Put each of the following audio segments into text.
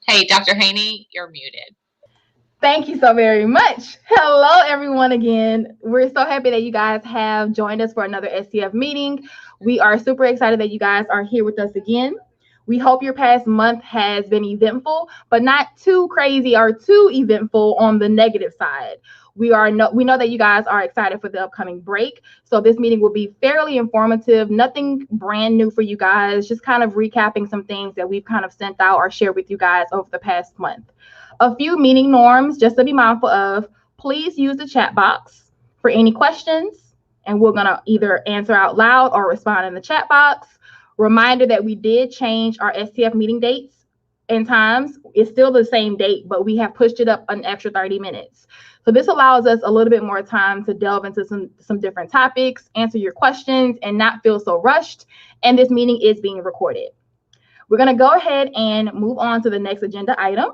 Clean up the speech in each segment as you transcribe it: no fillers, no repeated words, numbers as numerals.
Hey, Dr. Haney, you're muted. Thank you so very much. Hello, everyone, again. We're so happy that you guys have joined us for another STF meeting. We are super excited that you guys are here with us again. We hope your past month has been eventful, but not too crazy or too eventful on the negative side. We know that you guys are excited for the upcoming break. So this meeting will be fairly informative, nothing brand new for you guys, just kind of recapping some things that we've kind of sent out or shared with you guys over the past month. A few meeting norms just to be mindful of. Please use the chat box for any questions, and we're going to either answer out loud or respond in the chat box. Reminder that we did change our STF meeting dates and times. It's still the same date, but we have pushed it up an extra 30 minutes. So this allows us a little bit more time to delve into some different topics, answer your questions, and not feel so rushed. And this meeting is being recorded. We're going to go ahead and move on to the next agenda item.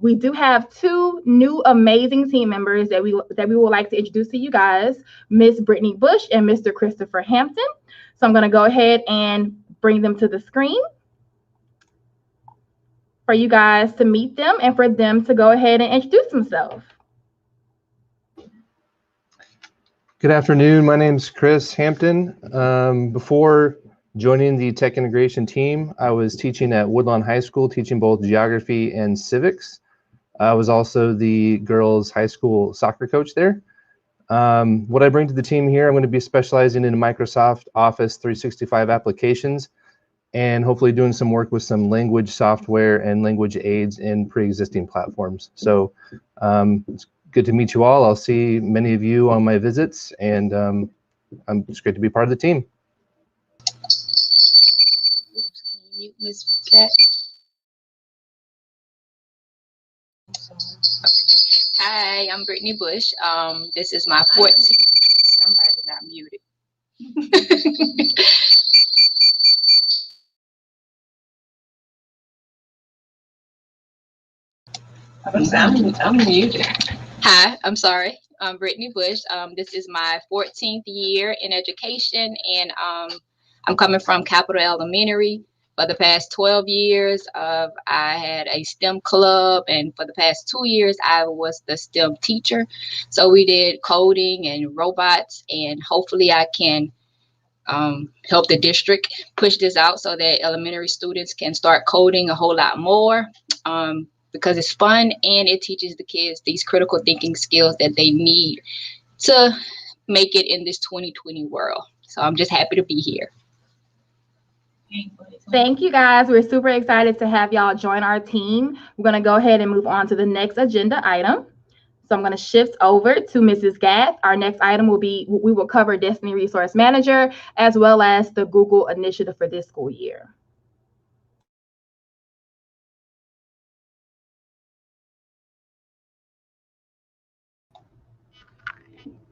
We do have two new amazing team members that we would like to introduce to you guys, Miss Brittany Bush and Mr. Christopher Hampton. So I'm going to go ahead and bring them to the screen for you guys to meet them and for them to go ahead and introduce themselves. Good afternoon. My name is Chris Hampton. Before joining the tech integration team, I was teaching at Woodlawn High School, teaching both geography and civics. I was also the girls' high school soccer coach there. What I bring to the team here, I'm going to be specializing in Microsoft Office 365 applications and hopefully doing some work with some language software and language aids in pre-existing platforms. So it's good to meet you all. I'll see many of you on my visits, and it's great to be part of the team. Mute Ms. Jack. Hi, I'm Brittany Bush. This is my 14th. Somebody not muted. I'm muted. Hi, I'm sorry. I'm Brittany Bush. This is my 14th year in education, and I'm coming from Capital Elementary. For the past 12 years, I had a STEM club, and for the past 2 years, I was the STEM teacher. So we did coding and robots, and hopefully I can help the district push this out so that elementary students can start coding a whole lot more because it's fun and it teaches the kids these critical thinking skills that they need to make it in this 2020 world. So I'm just happy to be here. Thank you, guys. We're super excited to have y'all join our team. We're going to go ahead and move on to the next agenda item. So I'm going to shift over to Mrs. Gath. Our next item will be, we will cover Destiny Resource Manager as well as the Google initiative for this school year.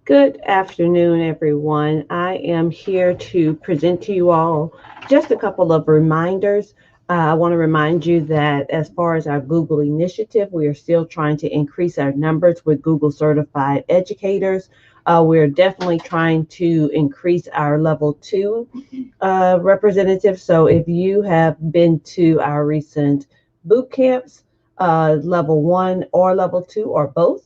Good afternoon, everyone. I am here to present to you all just a couple of reminders. I want to remind you that as far as our Google initiative, we are still trying to increase our numbers with Google certified educators. We're definitely trying to increase our level 2 representatives. So if you have been to our recent boot camps, level 1 or level 2 or both,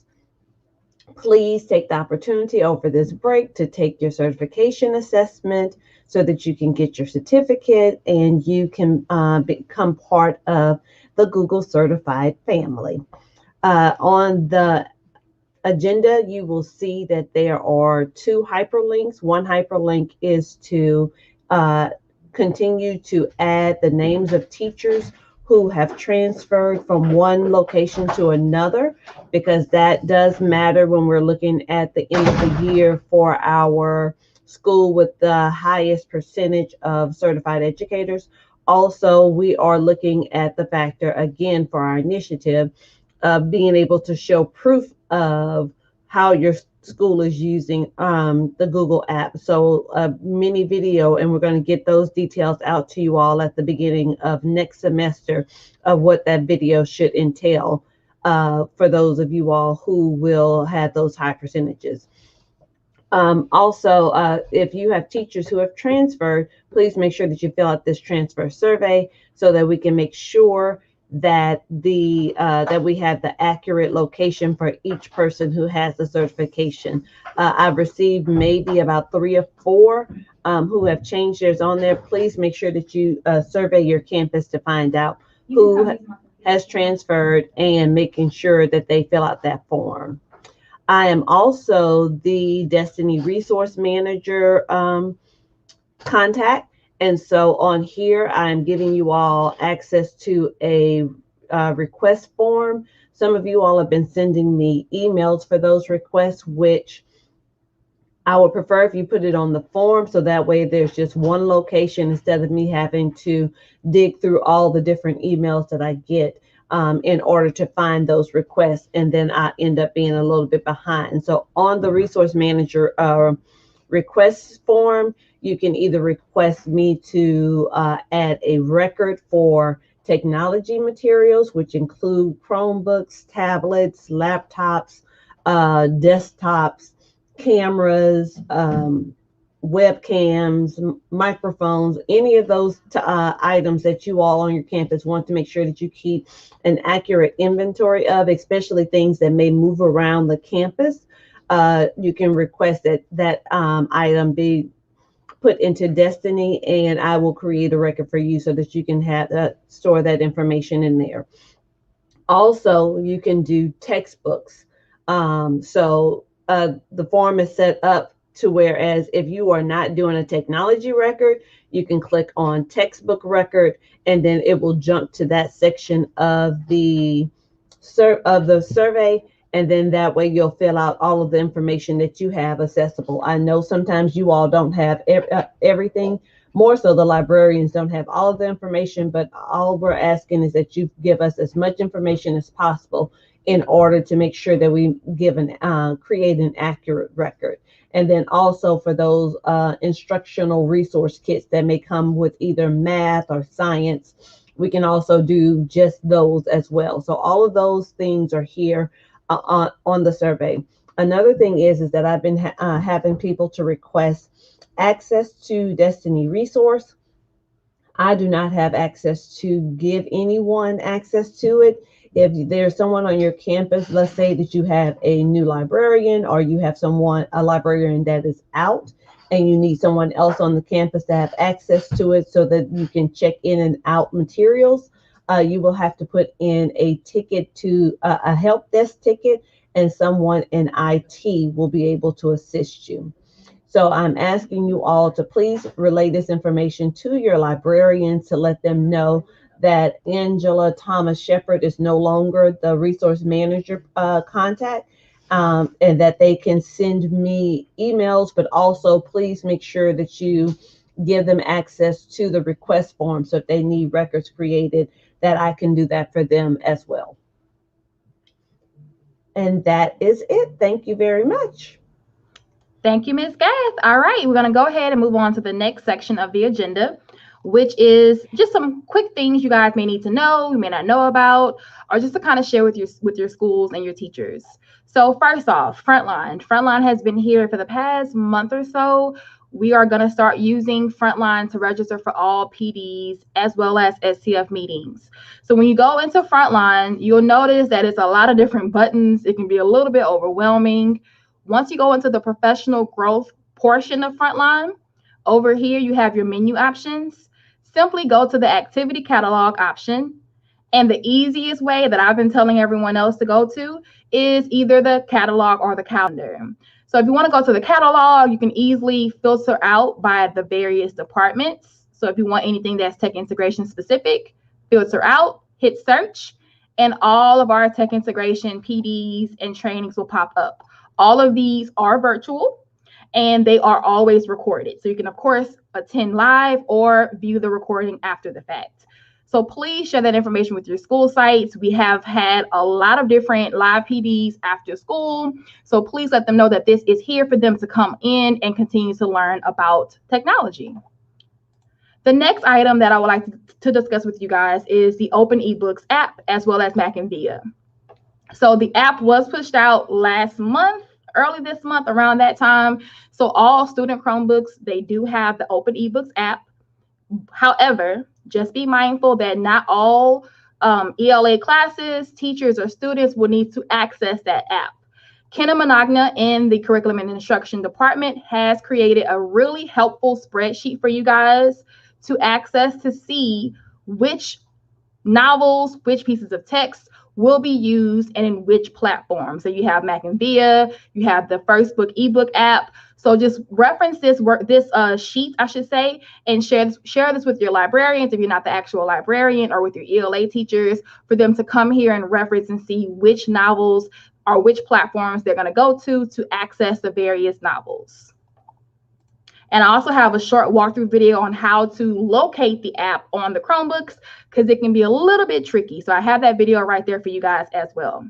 please take the opportunity over this break to take your certification assessment so that you can get your certificate and you can become part of the Google certified family. On the agenda, you will see that there are 2 hyperlinks. One hyperlink is to continue to add the names of teachers who have transferred from one location to another, because that does matter when we're looking at the end of the year for our school with the highest percentage of certified educators. Also, we are looking at the factor, again, for our initiative, being able to show proof of how your school is using the Google app. So a mini video, and we're going to get those details out to you all at the beginning of next semester of what that video should entail for those of you all who will have those high percentages. Also, if you have teachers who have transferred, please make sure that you fill out this transfer survey so that we can make sure that we have the accurate location for each person who has the certification. I've received maybe about 3 or 4 who have changed theirs on there. Please make sure that you survey your campus to find out who has transferred and making sure that they fill out that form. I am also the Destiny Resource Manager contact. And so on here, I'm giving you all access to a request form. Some of you all have been sending me emails for those requests, which I would prefer if you put it on the form, so that way there's just one location instead of me having to dig through all the different emails that I get in order to find those requests. And then I end up being a little bit behind. So on the Resource Manager request form, you can either request me to add a record for technology materials, which include Chromebooks, tablets, laptops, desktops, cameras, webcams, microphones, any of those items that you all on your campus want to make sure that you keep an accurate inventory of, especially things that may move around the campus. You can request that item be put into Destiny, and I will create a record for you so that you can have store that information in there. Also, you can do textbooks. The form is set up to whereas if you are not doing a technology record, you can click on textbook record, and then it will jump to that section of the survey. And then that way you'll fill out all of the information that you have accessible. I know sometimes you all don't have everything. More so, the librarians don't have all of the information, but all we're asking is that you give us as much information as possible in order to make sure that we create an accurate record. And then also for those instructional resource kits that may come with either math or science, we can also do just those as well. So all of those things are here on the survey. Another thing is that I've been having people to request access to Destiny Resource. I do not have access to give anyone access to it. If there's someone on your campus, let's say that you have a new librarian, or you have a librarian that is out, and you need someone else on the campus to have access to it so that you can check in and out materials, you will have to put in a ticket to a help desk ticket, and someone in IT will be able to assist you. So I'm asking you all to please relay this information to your librarians to let them know that Angela Thomas Shepard is no longer the resource manager contact, and that they can send me emails, but also please make sure that you give them access to the request form. So if they need records created, that I can do that for them as well. And that is it. Thank you very much. Thank you, Ms. Gath. All right, we're going to go ahead and move on to the next section of the agenda, which is just some quick things you guys may need to know, you may not know about, or just to kind of share with your schools and your teachers. So first off, Frontline. Frontline has been here for the past month or so. We are going to start using Frontline to register for all PDs as well as STF meetings. So when you go into Frontline, you'll notice that it's a lot of different buttons. It can be a little bit overwhelming. Once you go into the professional growth portion of Frontline, over here you have your menu options. Simply go to the activity catalog option. And the easiest way that I've been telling everyone else to go to is either the catalog or the calendar. So if you want to go to the catalog, you can easily filter out by the various departments. So if you want anything that's tech integration specific, filter out, hit search, and all of our tech integration PDs and trainings will pop up. All of these are virtual, and they are always recorded. So you can, of course, attend live or view the recording after the fact. So please share that information with your school sites. We have had a lot of different live PDs after school. So please let them know that this is here for them to come in and continue to learn about technology. The next item that I would like to discuss with you guys is the Open eBooks app, as well as Mac and Via. So the app was pushed out last month, early this month, around that time. So all student Chromebooks, they do have the Open eBooks app. However, just be mindful that not all ELA classes, teachers or students will need to access that app. Kenna Managna in the Curriculum and Instruction Department has created a really helpful spreadsheet for you guys to access to see which novels, which pieces of text will be used and in which platform. So you have Mac and Via, you have the First Book ebook app. So just reference this sheet, I should say, and share this with your librarians if you're not the actual librarian, or with your ELA teachers, for them to come here and reference and see which novels or which platforms they're going to go to access the various novels. And I also have a short walkthrough video on how to locate the app on the Chromebooks, because it can be a little bit tricky. So I have that video right there for you guys as well.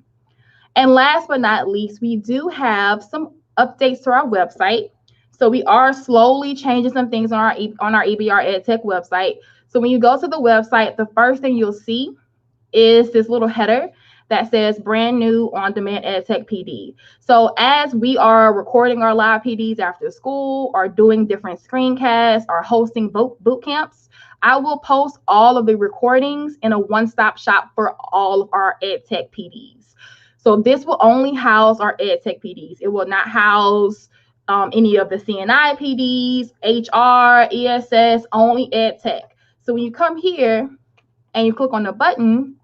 And last but not least, we do have some updates to our website. So we are slowly changing some things on our EBR EdTech website. So when you go to the website, the first thing you'll see is this little header that says brand new on-demand EdTech PD. So as we are recording our live PDs after school, or doing different screencasts, or hosting boot camps, I will post all of the recordings in a one-stop shop for all of our EdTech PDs. So this will only house our EdTech PDs. It will not house any of the CNI PDs, HR, ESS, only EdTech. So when you come here and you click on the button,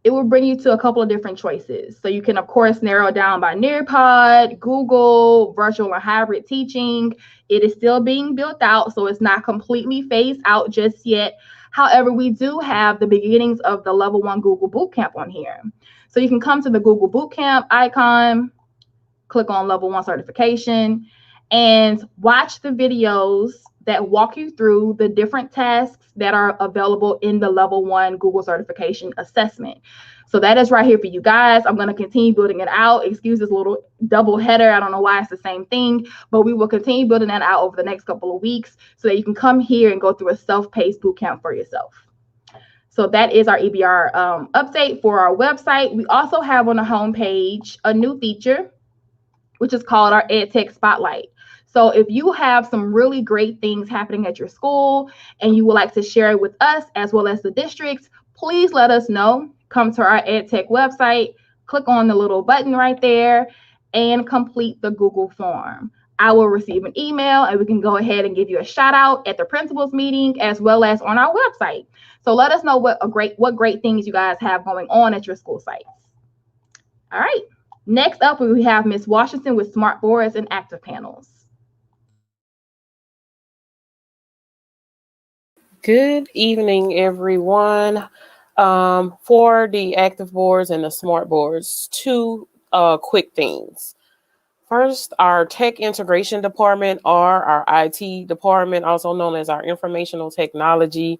it will bring you to a couple of different choices. So you can, of course, narrow down by Nearpod, Google, virtual and hybrid teaching. It is still being built out, so it's not completely phased out just yet. However, we do have the beginnings of the Level 1 Google Bootcamp on here. So you can come to the Google Bootcamp icon, click on Level 1 certification, and watch the videos that walk you through the different tasks that are available in the Level 1 Google certification assessment. So that is right here for you guys. I'm going to continue building it out. Excuse this little double header. I don't know why it's the same thing, but we will continue building that out over the next couple of weeks so that you can come here and go through a self-paced bootcamp for yourself. So that is our EBR update for our website. We also have on the homepage a new feature, which is called our EdTech Spotlight. So if you have some really great things happening at your school and you would like to share it with us as well as the districts, please let us know. Come to our EdTech website, click on the little button right there, and complete the Google form. I will receive an email and we can go ahead and give you a shout out at the principals meeting as well as on our website. So let us know what great things you guys have going on at your school sites. All right. Next up, we have Ms. Washington with smart boards and active panels. Good evening, everyone. For the active boards and the smart boards, two quick things. First, our tech integration department, or our IT department, also known as our informational technology,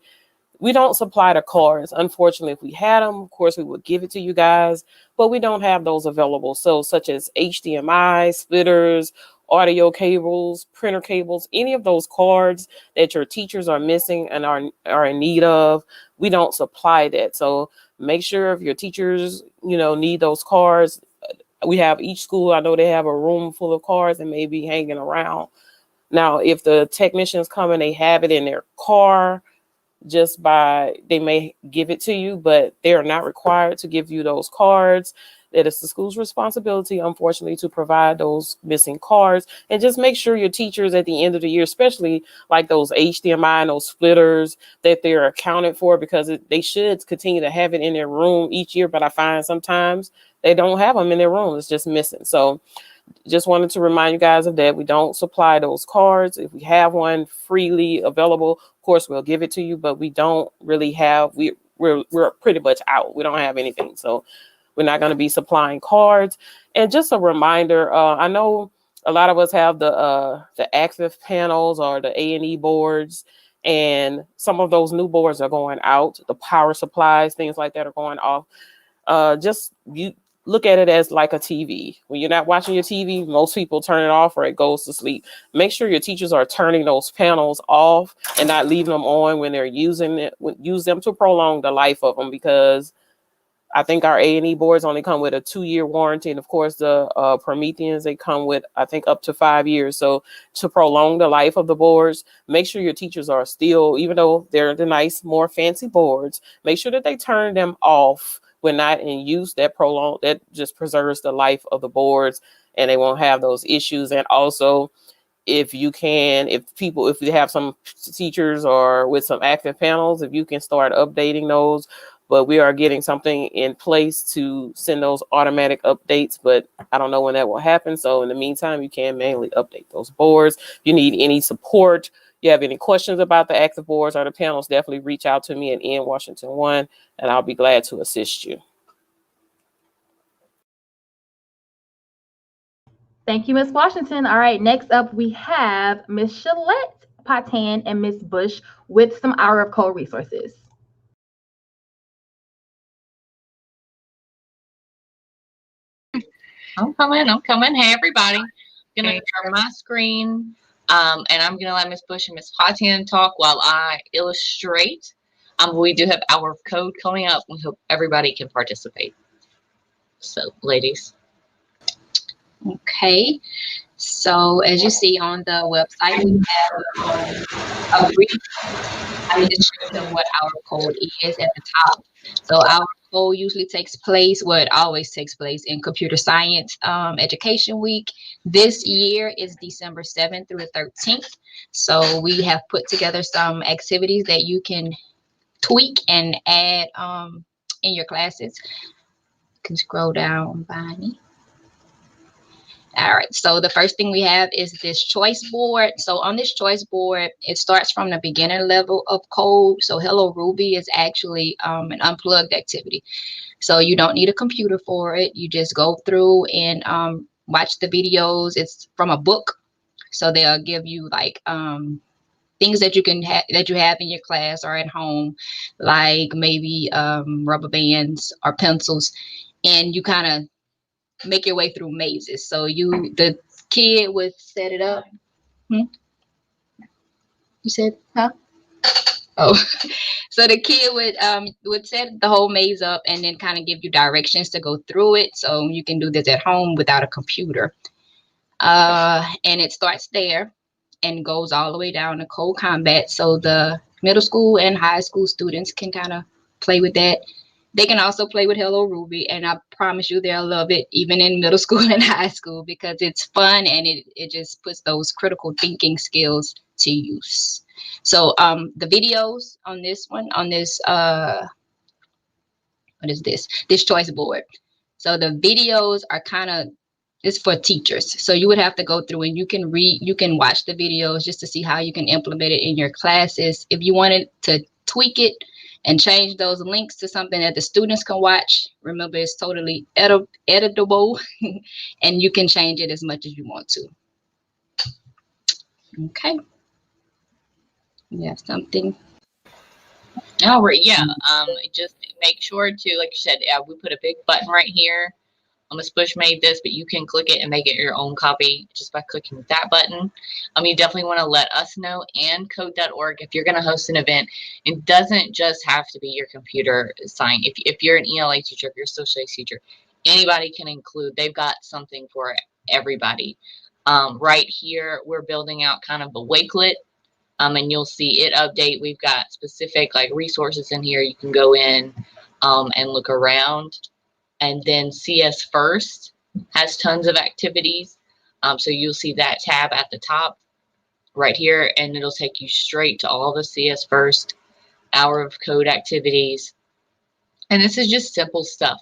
we don't supply the cards. Unfortunately, if we had them, of course, we would give it to you guys, but we don't have those available. So such as HDMI, splitters, audio cables, printer cables, any of those cards that your teachers are missing and are in need of, we don't supply that. So make sure if your teachers, need those cards, we have each school, I know they have a room full of cards that may be hanging around. Now, if the technicians come and they have it in their car, they may give it to you, but they are not required to give you those cards. That is the school's responsibility, unfortunately, to provide those missing cards. And just make sure your teachers at the end of the year, especially like those HDMI and those splitters, that they're accounted for, because they should continue to have it in their room each year. But I find sometimes they don't have them in their room. It's just missing. So just wanted to remind you guys of that. We don't supply those cards. If we have one freely available, of course, we'll give it to you, but we don't really have, we're pretty much out. We don't have anything. So we're not going to be supplying cards. And just a reminder, I know a lot of us have the active panels or the A&E boards, and some of those new boards are going out. The power supplies, things like that are going off. You look at it as like a TV. When you're not watching your TV, most people turn it off or it goes to sleep. Make sure your teachers are turning those panels off and not leaving them on when they're using it. Use them to prolong the life of them, because I think our A&E boards only come with a 2-year warranty. And of course, the Prometheans, they come with, I think, up to 5 years. So to prolong the life of the boards, make sure your teachers are still, even though they're the nice, more fancy boards, make sure that they turn them off when not in use. That just preserves the life of the boards, and they won't have those issues. And also, if you have some teachers or with some active panels, if you can start updating those. But we are getting something in place to send those automatic updates, but I don't know when that will happen. So in the meantime, you can manually update those boards. If you need any support, you have any questions about the active boards or the panels, definitely reach out to me at N Washington 1, and I'll be glad to assist you. Thank you, Ms. Washington. All right, next up we have Ms. Shalette Patan and Ms. Bush with some Hour of Code resources. I'm coming. Hey, everybody. I'm going to share my screen, and I'm going to let Ms. Bush and Ms. Patan talk while I illustrate. We do have Hour of Code coming up. We hope everybody can participate. So, ladies. Okay. So as you see on the website, we have a brief description of what our code is at the top. So our code usually always takes place in Computer Science Education Week. This year is December 7th through the 13th. So we have put together some activities that you can tweak and add in your classes. You can scroll down by me. All right, so the first thing we have is this choice board. So on this choice board, it starts from the beginner level of code. So Hello Ruby is actually an unplugged activity. So you don't need a computer for it. You just go through and watch the videos. It's from a book. So they'll give you like things that you have in your class or at home, like maybe rubber bands or pencils, and you kind of make your way through mazes. So the kid would set it up. You said, huh? Oh, so the kid would set the whole maze up and then kind of give you directions to go through it. So you can do this at home without a computer. And it starts there and goes all the way down to Code Combat. So the middle school and high school students can kind of play with that. They can also play with Hello Ruby, and I promise you they'll love it even in middle school and high school because it's fun and it just puts those critical thinking skills to use. So the videos on this what is this? This choice board. So the videos are it's for teachers. So you would have to go through and you can watch the videos just to see how you can implement it in your classes. If you wanted to tweak it and change those links to something that the students can watch, remember it's totally editable and you can change it as much as you want to. Okay. You have something? All right, yeah. Just make sure to, like you said, we put a big button right here. Ms. Bush made this, but you can click it and make it your own copy just by clicking that button. You definitely want to let us know and code.org if you're going to host an event. It doesn't just have to be your computer science. If you're an ELA teacher, if you're a social studies teacher, anybody can include. They've got something for everybody. Right here, we're building out kind of a Wakelet, and you'll see it update. We've got specific like resources in here. You can go in and look around. And then CS First has tons of activities. So you'll see that tab at the top right here, and it'll take you straight to all the CS First Hour of Code activities. And this is just simple stuff.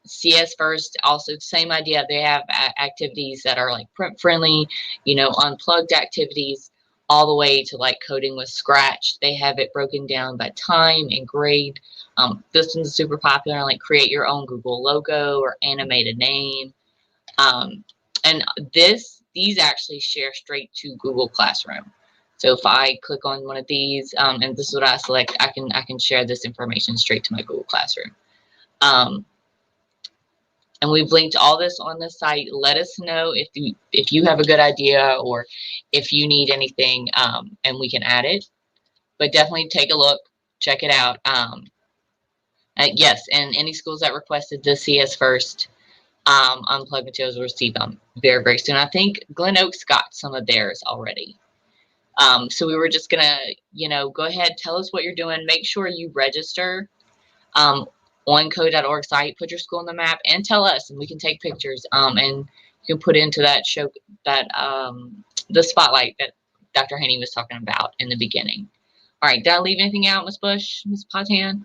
CS First, also same idea. They have activities that are like print friendly, unplugged activities, all the way to like coding with Scratch. They have it broken down by time and grade. This one's super popular, like create your own Google logo or animate a name. And these actually share straight to Google Classroom. So if I click on one of these, and this is what I select, I can share this information straight to my Google Classroom. And we've linked all this on the site. Let us know if you have a good idea or if you need anything, and we can add it. But definitely take a look, check it out. Yes, and any schools that requested the CS first unplugged materials will receive them very, very soon. I think Glen Oaks got some of theirs already. So we were just gonna, go ahead, tell us what you're doing. Make sure you register on code.org site, put your school on the map, and tell us, and we can take pictures. And you can put into that show that the spotlight that Dr. Haney was talking about in the beginning. All right, did I leave anything out, Ms. Bush, Ms. Potan?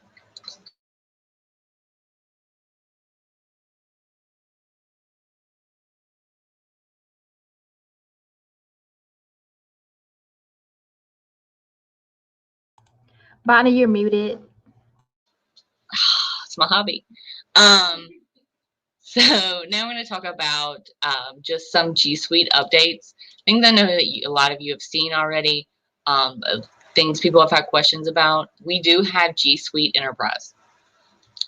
Bonnie, you're muted. It's my hobby. So now we're going to talk about just some G Suite updates. Things I know that a lot of you have seen already. Things people have had questions about. We do have G Suite Enterprise,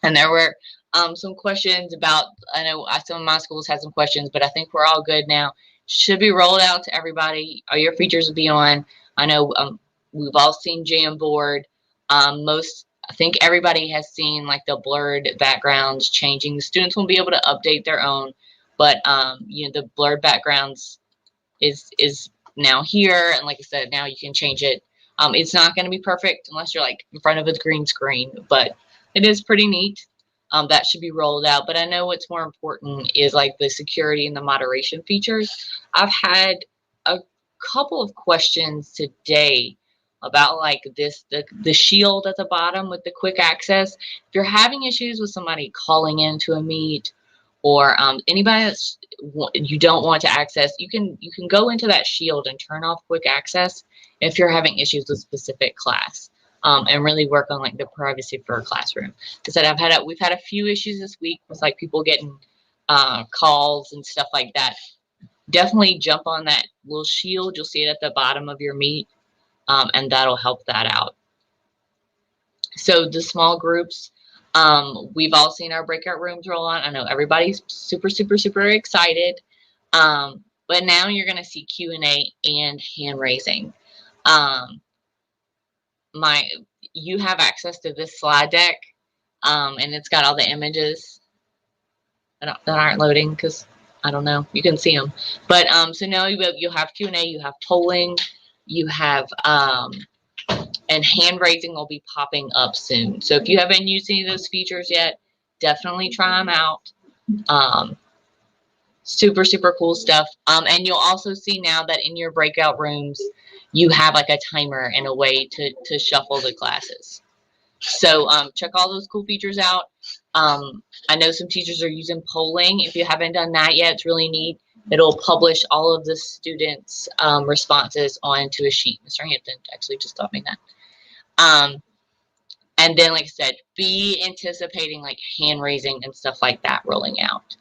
and there were some questions about. I know some of my schools had some questions, but I think we're all good now. Should be rolled out to everybody. All your features will be on. I know we've all seen Jamboard. I think everybody has seen like the blurred backgrounds changing. The students won't be able to update their own, but the blurred backgrounds is now here, and like I said, now you can change it. It's not going to be perfect unless you're like in front of a green screen, but it is pretty neat. That should be rolled out. But I know what's more important is like the security and the moderation features. I've had a couple of questions today about like the shield at the bottom with the quick access. If you're having issues with somebody calling into a meet, or anybody that's you don't want to access, you can go into that shield and turn off quick access if you're having issues with specific class, and really work on like the privacy for a classroom. Because we've had a few issues this week with like people getting calls and stuff like that. Definitely jump on that little shield. You'll see it at the bottom of your meet. And that'll help that out. So the small groups, we've all seen our breakout rooms roll on. I know everybody's super, super, super excited. But now you're going to see Q&A and hand raising. You have access to this slide deck, and it's got all the images that aren't loading because I don't know. You can see them. But so now you'll have Q&A, you have polling, you have and hand raising will be popping up soon. So if you haven't used any of those features yet, definitely try them out. Super, super cool stuff. And you'll also see now that in your breakout rooms, you have like a timer and a way to shuffle the classes. So check all those cool features out. I know some teachers are using polling. If you haven't done that yet, it's really neat. It'll publish all of the students' responses onto a sheet. Mr. Hampton actually just taught me that. And then, like I said, be anticipating like hand raising and stuff like that rolling out.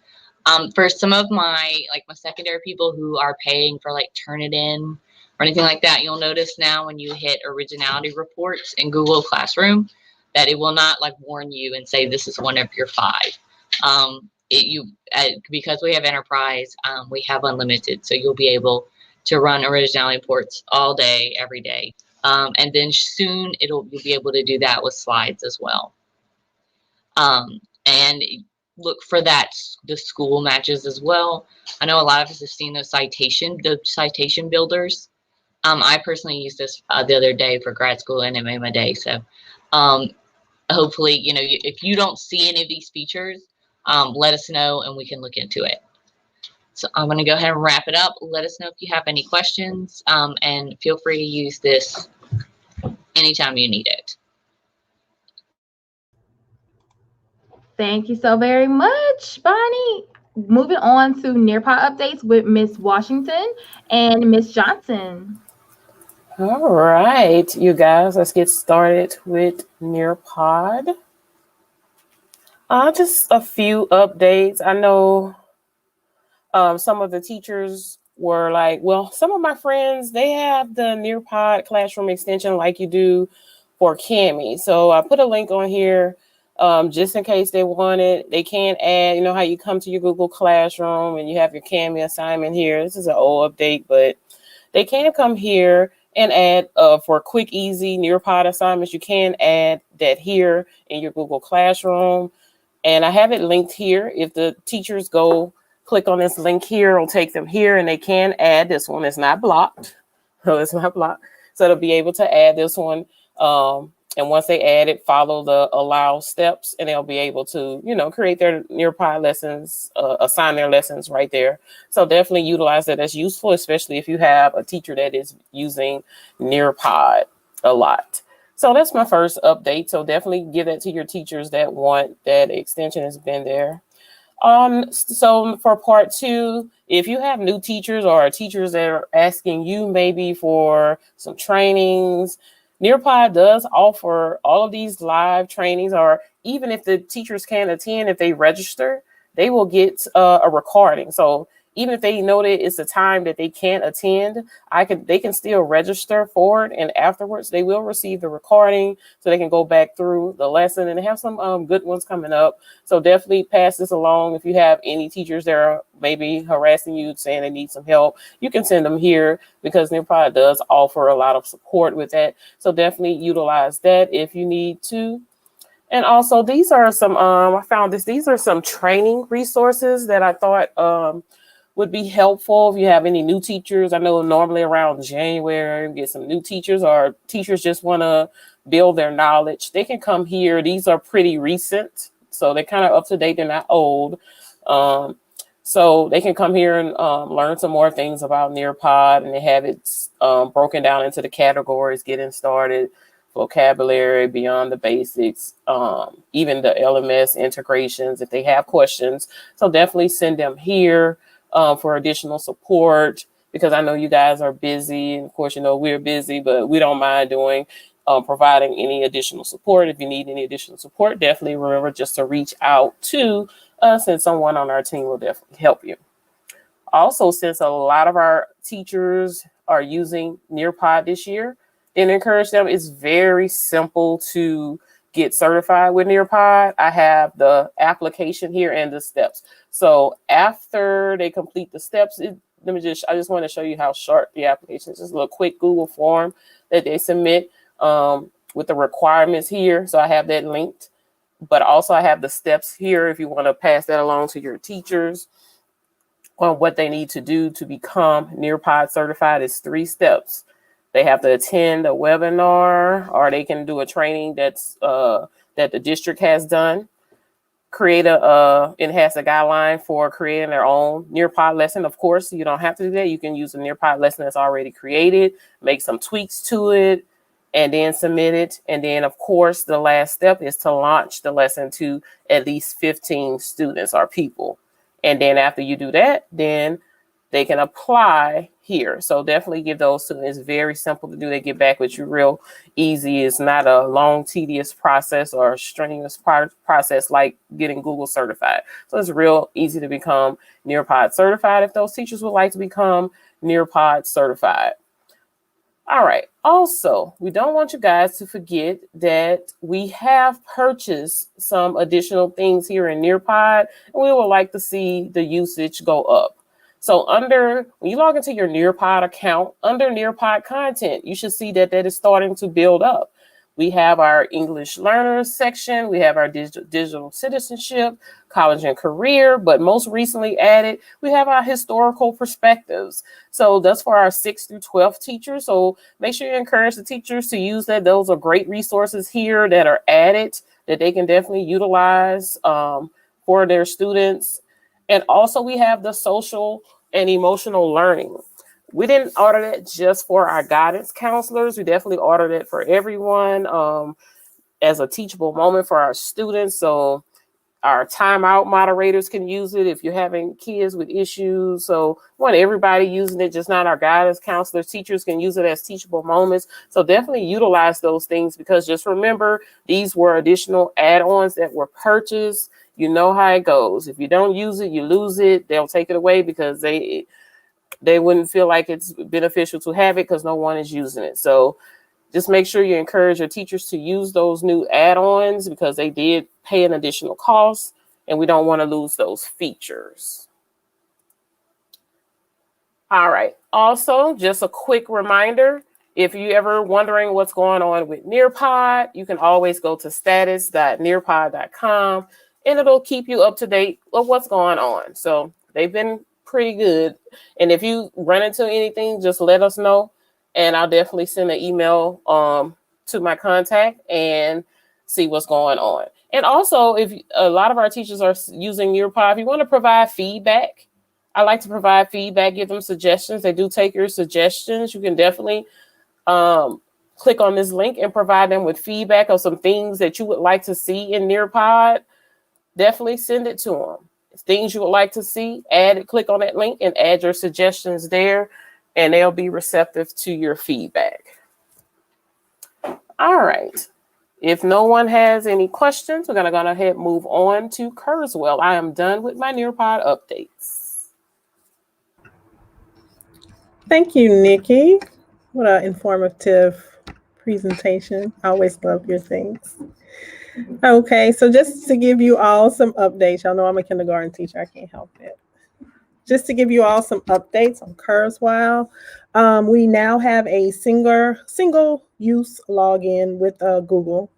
For some of my secondary people who are paying for like Turnitin or anything like that, you'll notice now when you hit originality reports in Google Classroom that it will not like warn you and say this is one of your 5. Because we have enterprise, we have unlimited, so you'll be able to run originality reports all day, every day. And then soon you'll be able to do that with slides as well. And look for that, the school matches as well. I know a lot of us have seen the citation builders. I personally used this the other day for grad school, and it made my day. So hopefully, if you don't see any of these features, let us know and we can look into it. So I'm going to go ahead and wrap it up. Let us know if you have any questions, and feel free to use this anytime you need it. Thank you so very much, Bonnie. Moving on to Nearpod updates with Miss Washington and Miss Johnson. All right, you guys, let's get started with Nearpod. Just a few updates. I know some of the teachers were like, well, some of my friends, they have the Nearpod classroom extension like you do for Cami. So I put a link on here just in case they want it. They can add, how you come to your Google Classroom and you have your Cami assignment here. This is an old update, but they can come here and add for quick, easy Nearpod assignments. You can add that here in your Google Classroom. And I have it linked here. If the teachers go click on this link here, it'll take them here, and they can add this one. It's not blocked. So it's not blocked. So they'll be able to add this one. And once they add it, follow the allow steps, and they'll be able to, create their Nearpod lessons, assign their lessons right there. So definitely utilize that as useful, especially if you have a teacher that is using Nearpod a lot. So that's my first update. So definitely give that to your teachers that want that extension has been there. So for part 2, if you have new teachers or teachers that are asking you maybe for some trainings, Nearpod does offer all of these live trainings, or even if the teachers can't attend, if they register, they will get a recording. So even if they know that it's a time that they can't attend, they can still register for it, and afterwards they will receive the recording so they can go back through the lesson, and they have some good ones coming up. So definitely pass this along. If you have any teachers that are maybe harassing you, saying they need some help, you can send them here, because Nearpod does offer a lot of support with that. So definitely utilize that if you need to. And also, these are some, I found these are some training resources that I thought would be helpful if you have any new teachers. I know normally around January, we get some new teachers, or teachers just want to build their knowledge. They can come here. These are pretty recent, so they're kind of up to date. They're not old. So they can come here and learn some more things about Nearpod, and they have it broken down into the categories, getting started, vocabulary, beyond the basics, even the LMS integrations if they have questions. So definitely send them here for additional support, because I know you guys are busy, and of course, we're busy, but we don't mind doing providing any additional support. If you need any additional support, definitely remember just to reach out to us, and someone on our team will definitely help you. Also, since a lot of our teachers are using Nearpod this year, then encourage them. It's very simple to get certified with Nearpod. I have the application here and the steps. So after they complete the steps, I just want to show you how short the application is. Just a little quick Google form that they submit with the requirements here. So I have that linked, but also I have the steps here if you want to pass that along to your teachers on what they need to do to become Nearpod certified. Is 3 steps. They have to attend a webinar, or they can do a training that's that the district has done. Create it has a guideline for creating their own Nearpod lesson. Of course, you don't have to do that. You can use a Nearpod lesson that's already created, make some tweaks to it, and then submit it. And then, of course, the last step is to launch the lesson to at least 15 students or people. And then after you do that, then they can apply here. So definitely give those to them. It's very simple to do. They get back with you real easy. It's not a long, tedious process or a strenuous process like getting Google certified. So it's real easy to become Nearpod certified if those teachers would like to become Nearpod certified. All right. Also, we don't want you guys to forget that we have purchased some additional things here in Nearpod, and we would like to see the usage go up. So when you log into your Nearpod account, under Nearpod content, you should see that is starting to build up. We have our English learners section. We have our digital citizenship, college and career, but most recently added, we have our historical perspectives. So that's for our 6th through 12th teachers. So make sure you encourage the teachers to use that. Those are great resources here that are added that they can definitely utilize for their students. And also we have the social and emotional learning. We didn't order that just for our guidance counselors. We definitely ordered it for everyone as a teachable moment for our students. So our timeout moderators can use it if you're having kids with issues. So we want everybody using it, just not our guidance counselors. Teachers can use it as teachable moments. So definitely utilize those things, because just remember, these were additional add-ons that were purchased. You know how it goes. If you don't use it, you lose it. They'll take it away because they wouldn't feel like it's beneficial to have it because no one is using it. So just make sure you encourage your teachers to use those new add-ons, because they did pay an additional cost, and we don't want to lose those features. All right. Also, just a quick reminder, If you ever wondering what's going on with Nearpod, you can always go to status.nearpod.com and it'll keep you up to date of what's going on. So they've been pretty good. And if you run into anything, just let us know. And I'll definitely send an email to my contact and see what's going on. And also, if a lot of our teachers are using Nearpod, if you want to provide feedback, I like to provide feedback, give them suggestions. They do take your suggestions. You can definitely click on this link and provide them with feedback of some things that you would like to see in Nearpod. Definitely send it to them. Things you would like to see, click on that link and add your suggestions there, and they'll be receptive to your feedback. All right. If no one has any questions, we're going to go ahead and move on to Kurzweil. I am done with my Nearpod updates. Thank you, Nikki. What an informative presentation. I always love your things. Okay, so just to give you all some updates, y'all know I'm a kindergarten teacher, I can't help it. Just to give you all some updates on Kurzweil, we now have a single-use login with Google.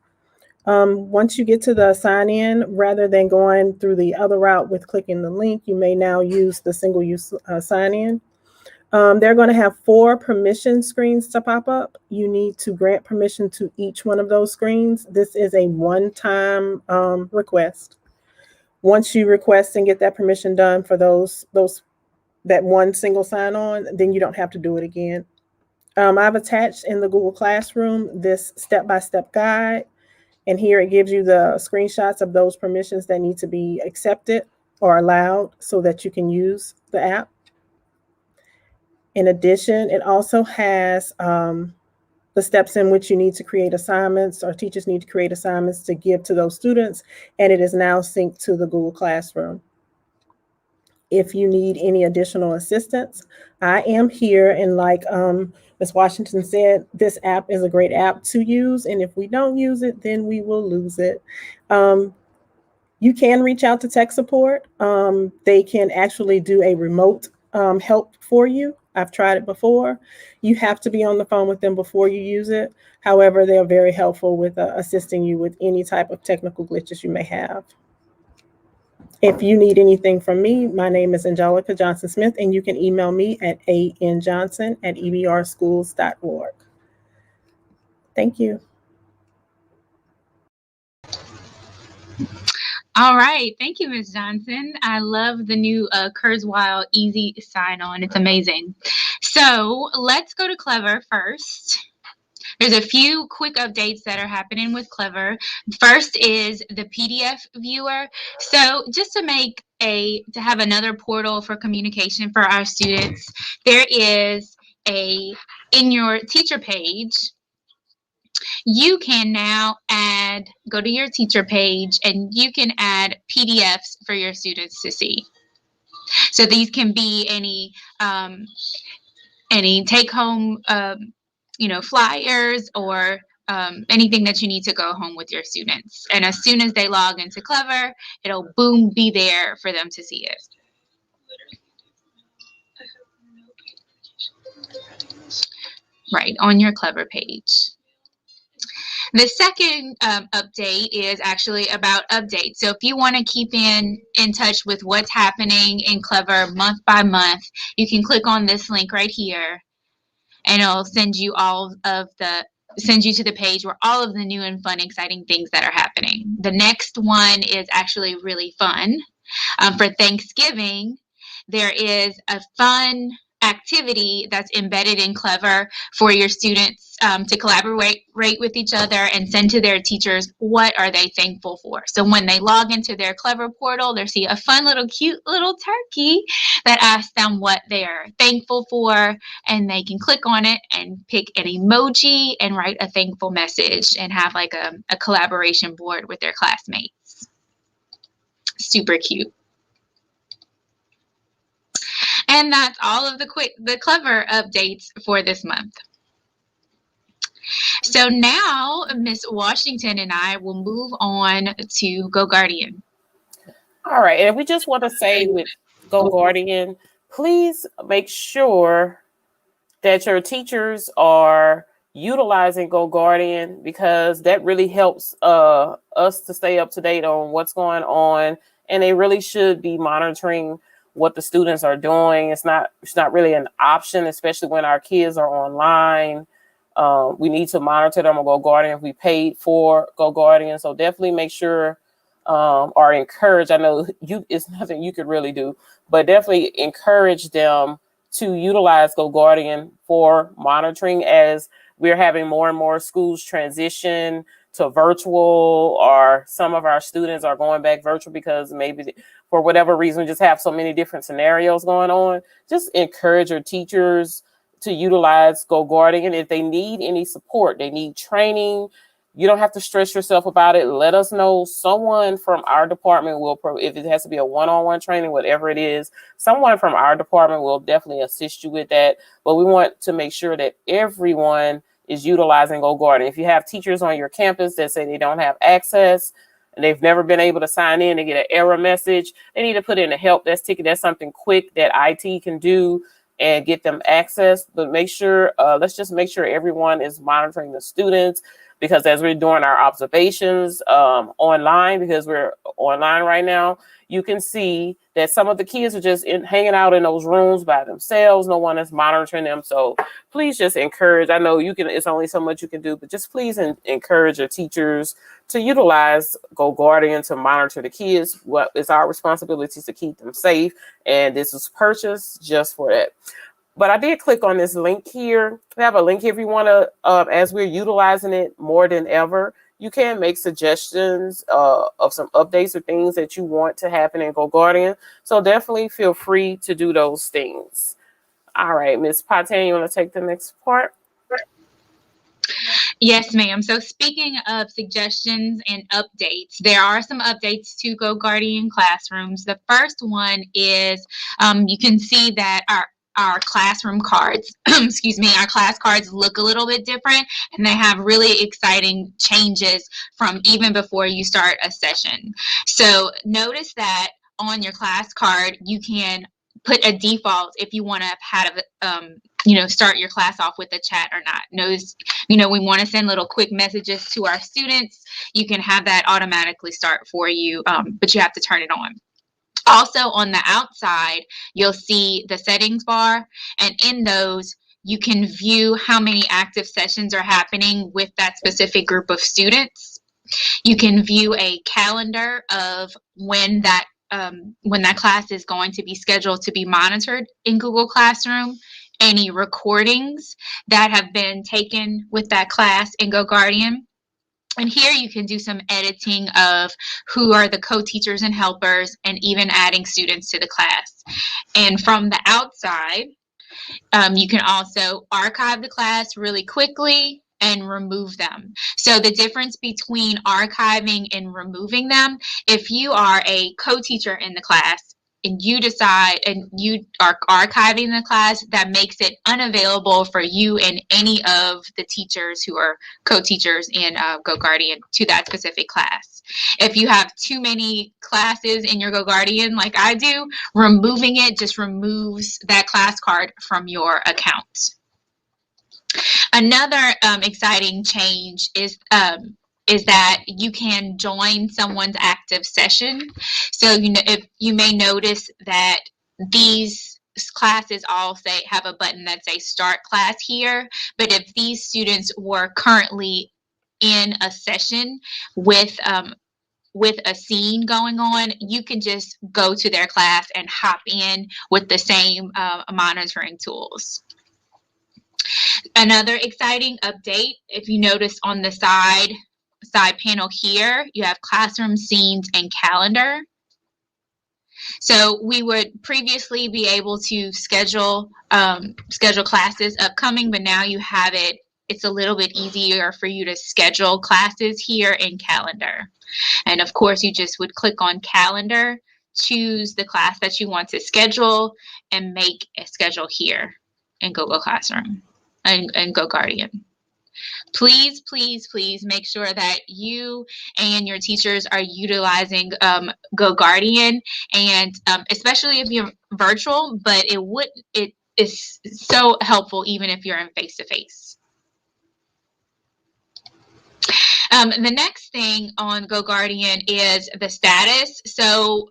Once you get to the sign-in, rather than going through the other route with clicking the link, you may now use the single-use sign-in. They're going to have 4 permission screens to pop up. You need to grant permission to each one of those screens. This is a one-time request. Once you request and get that permission done for that one single sign-on, then you don't have to do it again. I've attached in the Google Classroom this step-by-step guide, and here it gives you the screenshots of those permissions that need to be accepted or allowed so that you can use the app. In addition, it also has the steps in which you need to create assignments, or teachers need to create assignments to give to those students, and it is now synced to the Google Classroom. If you need any additional assistance, I am here, and like Ms. Washington said, this app is a great app to use, and if we don't use it, then we will lose it. You can reach out to tech support. They can actually do a remote help for you. I've tried it before. You have to be on the phone with them before you use it. However, they're very helpful with assisting you with any type of technical glitches you may have. If you need anything from me, my name is Angelica Johnson-Smith, and you can email me at anjohnson@ebrschools.org. Thank you. All right. Thank you, Ms. Johnson. I love the new Kurzweil easy sign-on. It's amazing. So let's go to Clever first. There's a few quick updates that are happening with Clever. First is the PDF viewer. So just to have another portal for communication for our students, there is in your teacher page, you can now go to your teacher page and you can add PDFs for your students to see. So these can be any take-home, flyers or anything that you need to go home with your students. And as soon as they log into Clever, it'll be there for them to see it. Right, on your Clever page. The second update is actually about updates. So if you want to keep in touch with what's happening in Clever month by month, you can click on this link right here, and it'll send you to the page where all of the new and fun, exciting things that are happening. The next one is actually really fun. For Thanksgiving, there is a fun activity that's embedded in Clever for your students to collaborate with each other and send to their teachers what are they thankful for. So when they log into their Clever portal, they'll see a fun cute little turkey that asks them what they are thankful for, and they can click on it and pick an emoji and write a thankful message and have like a collaboration board with their classmates. Super cute. And that's all of the Clever updates for this month. So now Miss Washington and I will move on to GoGuardian. All right, and we just want to say with GoGuardian, please make sure that your teachers are utilizing GoGuardian, because that really helps us to stay up to date on what's going on, and they really should be monitoring what the students are doing. It's not really an option, especially when our kids are online. We need to monitor them on GoGuardian. We paid for GoGuardian, so definitely make sure or encourage. I know it's nothing you could really do, but definitely encourage them to utilize GoGuardian for monitoring, as we're having more and more schools transition to virtual, or some of our students are going back virtual because maybe for whatever reason, we just have so many different scenarios going on. Just encourage your teachers to utilize GoGuardian. If they need any support, they need training, you don't have to stress yourself about it. Let us know. Someone from our department will, if it has to be a one-on-one training, whatever it is, someone from our department will definitely assist you with that. But we want to make sure that everyone is utilizing GoGuardian. If you have teachers on your campus that say they don't have access and they've never been able to sign in, they get an error message, they need to put in a help desk ticket. That's something quick that IT can do and get them access. But make sure, let's just make sure everyone is monitoring the students, because as we're doing our observations online, because we're online right now, you can see that some of the kids are just hanging out in those rooms by themselves. No one is monitoring them. So please just encourage. I know you can, it's only so much you can do, but just please encourage your teachers to utilize GoGuardian to monitor the kids. What is our responsibility to keep them safe. And this is purchased just for that. But I did click on this link here. We have a link if you want to, as we're utilizing it more than ever, you can make suggestions of some updates or things that you want to happen in GoGuardian. So definitely feel free to do those things. All right, Ms. Patan, you want to take the next part? Yes, ma'am. So speaking of suggestions and updates, there are some updates to GoGuardian Classrooms. The first one is you can see that our classroom cards, excuse me, our class cards look a little bit different, and they have really exciting changes from even before you start a session. So notice that on your class card, you can put a default if you want to have start your class off with a chat or not. Notice, we want to send little quick messages to our students. You can have that automatically start for you, but you have to turn it on. Also on the outside, you'll see the settings bar, and in those, you can view how many active sessions are happening with that specific group of students. You can view a calendar of when that class is going to be scheduled to be monitored in Google Classroom, any recordings that have been taken with that class in GoGuardian. And here you can do some editing of who are the co-teachers and helpers, and even adding students to the class. And from the outside, you can also archive the class really quickly and remove them. So the difference between archiving and removing them, if you are a co-teacher in the class and you decide and you are archiving the class, that makes it unavailable for you and any of the teachers who are co-teachers in GoGuardian to that specific class. If you have too many classes in your GoGuardian, like I do, removing it just removes that class card from your account. Another exciting change is that you can join someone's active session. So if you may notice that these classes all have a button that says start class here, but if these students were currently in a session with a scene going on, you can just go to their class and hop in with the same monitoring tools. Another exciting update, if you notice on the side panel here, you have classroom scenes and calendar. So we would previously be able to schedule classes upcoming, but now you have it. It's a little bit easier for you to schedule classes here in calendar. And of course, you just would click on calendar, choose the class that you want to schedule, and make a schedule here in Google Classroom and GoGuardian. Please, please, please make sure that you and your teachers are utilizing GoGuardian, and especially if you're virtual, but it is so helpful even if you're in face-to-face. The next thing on GoGuardian is the status. So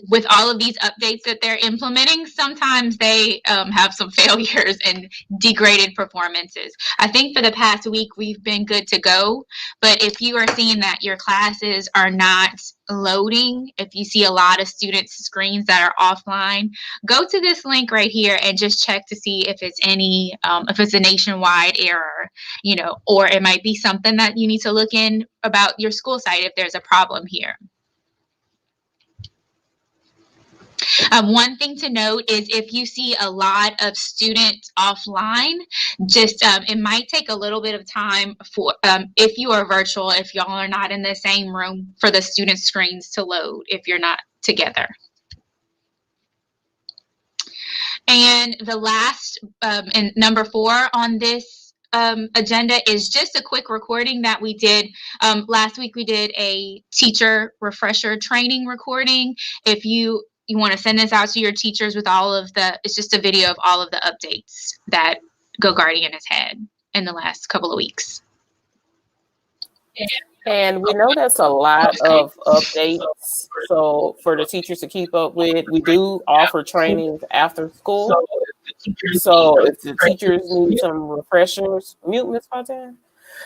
with all of these updates that they're implementing, sometimes they have some failures and degraded performances. I think for the past week, we've been good to go. But if you are seeing that your classes are not loading, if you see a lot of students' screens that are offline, go to this link right here and just check to see if it's if it's a nationwide error, or it might be something that you need to look in about your school site if there's a problem here. One thing to note is if you see a lot of students offline, just it might take a little bit of time for if you are virtual, if y'all are not in the same room, for the student screens to load if you're not together. And the last and number 4 on this agenda is just a quick recording that we did last week. We did a teacher refresher training recording. If you want to send this out to your teachers with it's just a video of all of the updates that GoGuardian has had in the last couple of weeks. And we know that's a lot of updates. So for the teachers to keep up with, we do offer trainings after school. So if the teachers need some refreshers, mute Ms. Fontaine.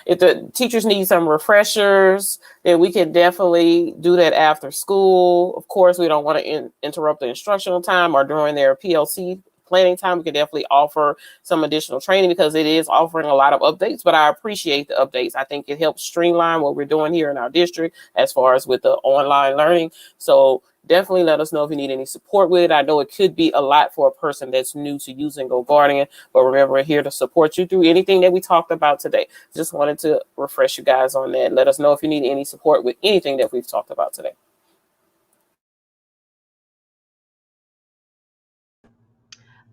If the teachers need some refreshers, then we can definitely do that after school. Of course, we don't want to interrupt the instructional time or during their PLC planning time. We can definitely offer some additional training because it is offering a lot of updates, but I appreciate the updates. I think it helps streamline what we're doing here in our district as far as with the online learning. So definitely let us know if you need any support with it. I know it could be a lot for a person that's new to using GoGuardian, but remember, we're here to support you through anything that we talked about today. Just wanted to refresh you guys on that. Let us know if you need any support with anything that we've talked about today.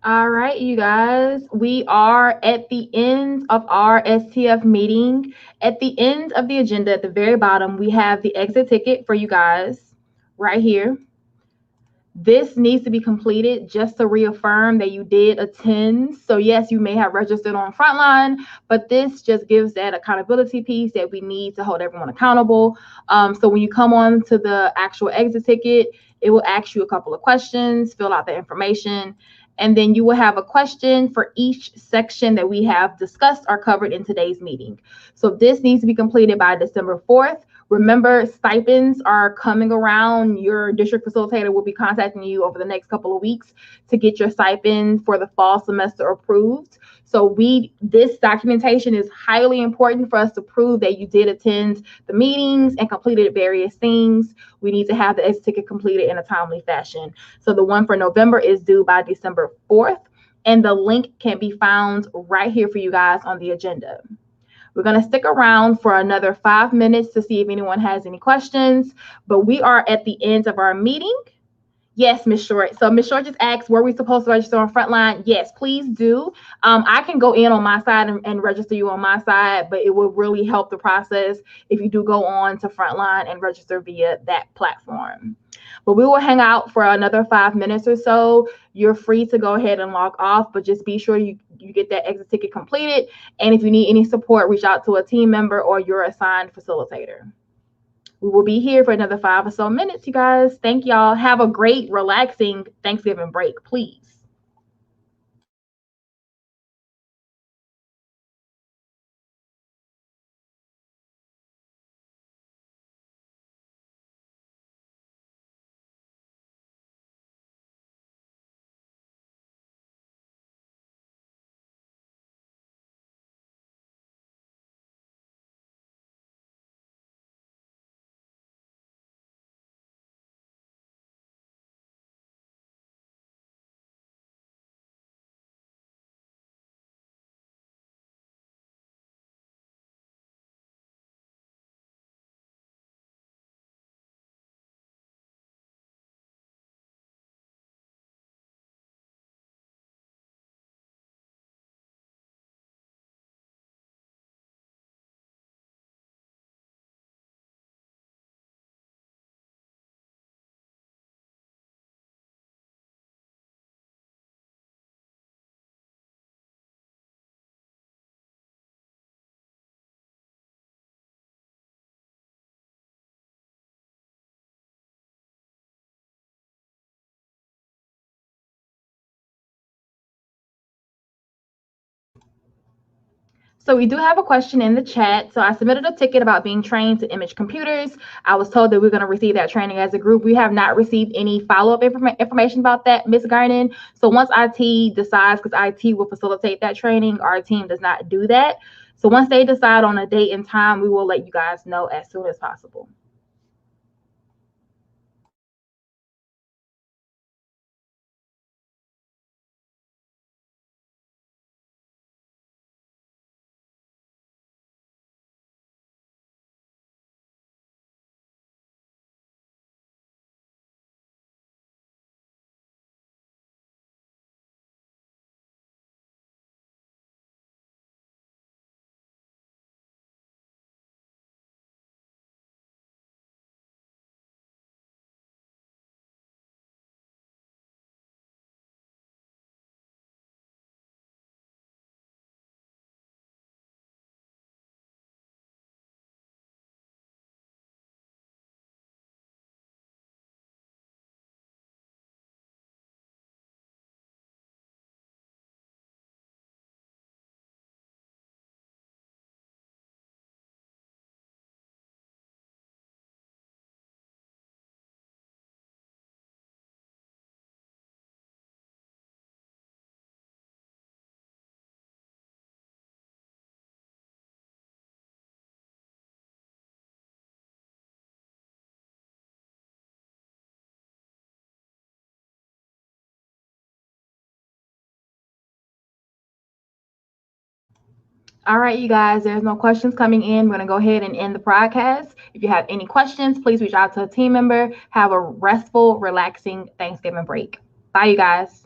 All right, you guys, we are at the end of our STF meeting. At the end of the agenda, at the very bottom, we have the exit ticket for you guys right here. This needs to be completed just to reaffirm that you did attend. So yes, you may have registered on Frontline, but this just gives that accountability piece that we need to hold everyone accountable. So when you come on to the actual exit ticket, it will ask you a couple of questions, fill out the information, and then you will have a question for each section that we have discussed or covered in today's meeting. So this needs to be completed by December 4th. Remember, stipends are coming around. Your district facilitator will be contacting you over the next couple of weeks to get your stipend for the fall semester approved. So this documentation is highly important for us to prove that you did attend the meetings and completed various things. We need to have the exit ticket completed in a timely fashion. So the one for November is due by December 4th, and the link can be found right here for you guys on the agenda. We're going to stick around for another 5 minutes to see if anyone has any questions, but we are at the end of our meeting. Yes, Ms. Short. So Ms. Short just asked, were we supposed to register on Frontline? Yes, please do. I can go in on my side and register you on my side, but it will really help the process if you do go on to Frontline and register via that platform. But we will hang out for another 5 minutes or so. You're free to go ahead and log off, but just be sure you get that exit ticket completed. And if you need any support, reach out to a team member or your assigned facilitator. We will be here for another 5 or so minutes, you guys. Thank y'all. Have a great, relaxing Thanksgiving break, please. So we do have a question in the chat. So I submitted a ticket about being trained to image computers. I was told that we're going to receive that training as a group. We have not received any follow-up information about that, Ms. Garden. So once IT decides, because IT will facilitate that training, our team does not do that. So once they decide on a date and time, we will let you guys know as soon as possible. All right, you guys, there's no questions coming in. We're going to go ahead and end the broadcast. If you have any questions, please reach out to a team member. Have a restful, relaxing Thanksgiving break. Bye, you guys.